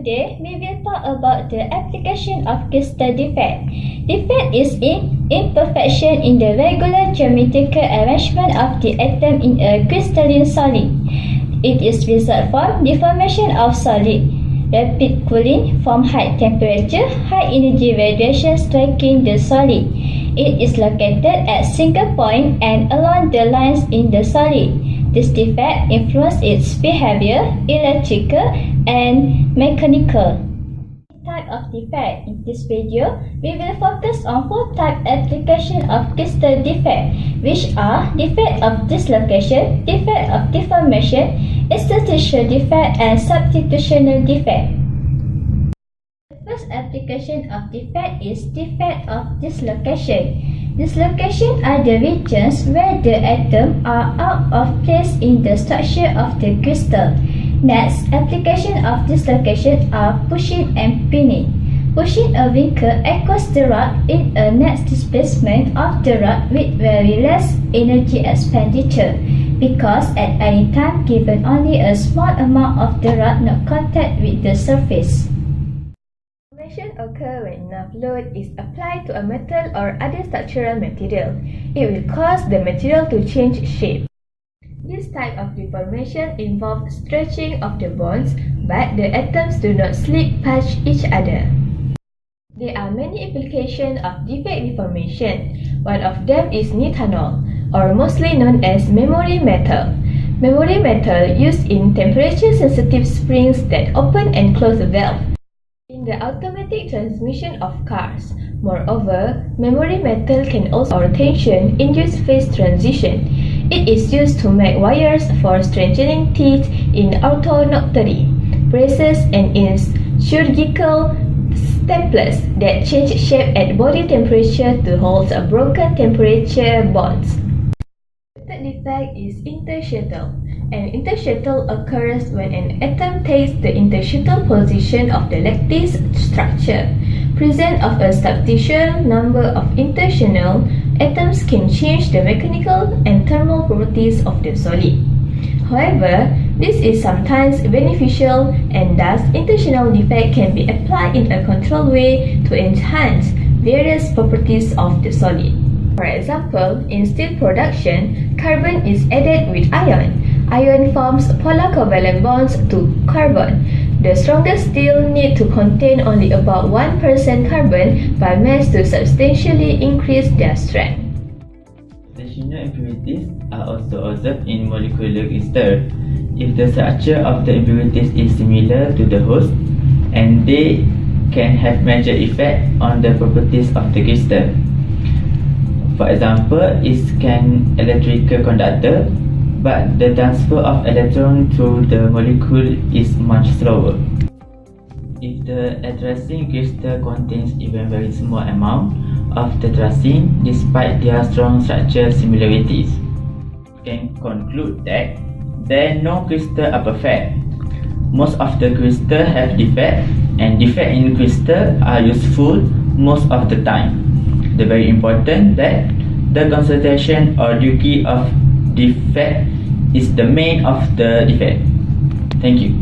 Today, we will talk about the application of crystal defect. Defect is imperfection in the regular geometrical arrangement of the atom in a crystalline solid. It is result from deformation of solid, rapid cooling from high temperature, high energy radiation striking the solid. It is located at single point and along the lines in the solid. This defect influences its behavior, electrical and mechanical. Type of defect. In this video, we will focus on 4 type application of crystal defect, which are defect of dislocation, defect of deformation, institutional defect, and substitutional defect. The first application of defect is defect of dislocation. Dislocation are the regions where the atoms are out of place in the structure of the crystal. Next, application of dislocation are pushing and pinning. Pushing a vehicle across the rod in a net displacement of the rod with very less energy expenditure, because at any time given only a small amount of the rod not contact with the surface. Deformation occurs when enough load is applied to a metal or other structural material. It will cause the material to change shape. This type of deformation involves stretching of the bonds, but the atoms do not slip past each other. There are many applications of defect deformation. One of them is methanol, or mostly known as memory metal. Memory metal used in temperature-sensitive springs that open and close a valve in the automatic transmission of cars. Moreover, memory metal can also cause tension-induced phase transition. It is used to make wires for strengthening teeth in orthodontically, braces, and in surgical staplers that change shape at body temperature to hold a broken temperature bonds. The third defect is intershuttle. An intershuttle occurs when an atom takes the intershuttle position of the lattice structure. Presence of a substantial number of intershuttle atoms can change the mechanical and thermal properties of the solid. However, this is sometimes beneficial, and thus intershuttle defect can be applied in a controlled way to enhance various properties of the solid. For example, in steel production, carbon is added with iron. Iron forms polar covalent bonds to carbon. The strongest steel need to contain only about 1% carbon by mass to substantially increase their strength. Additional impurities are also observed in molecular crystal. If the structure of the impurities is similar to the host, and they can have major effect on the properties of the crystal. For example, it can electrical conductor, but the transfer of electron through the molecule is much slower. If the atrazine crystal contains even very small amount of tetraene despite their strong structural similarities, we can conclude that no crystal are perfect. Most of the crystals have defect, and defect in crystal are useful most of the time. The very important that the concentration or degree of defect is the main of the defect. Thank you.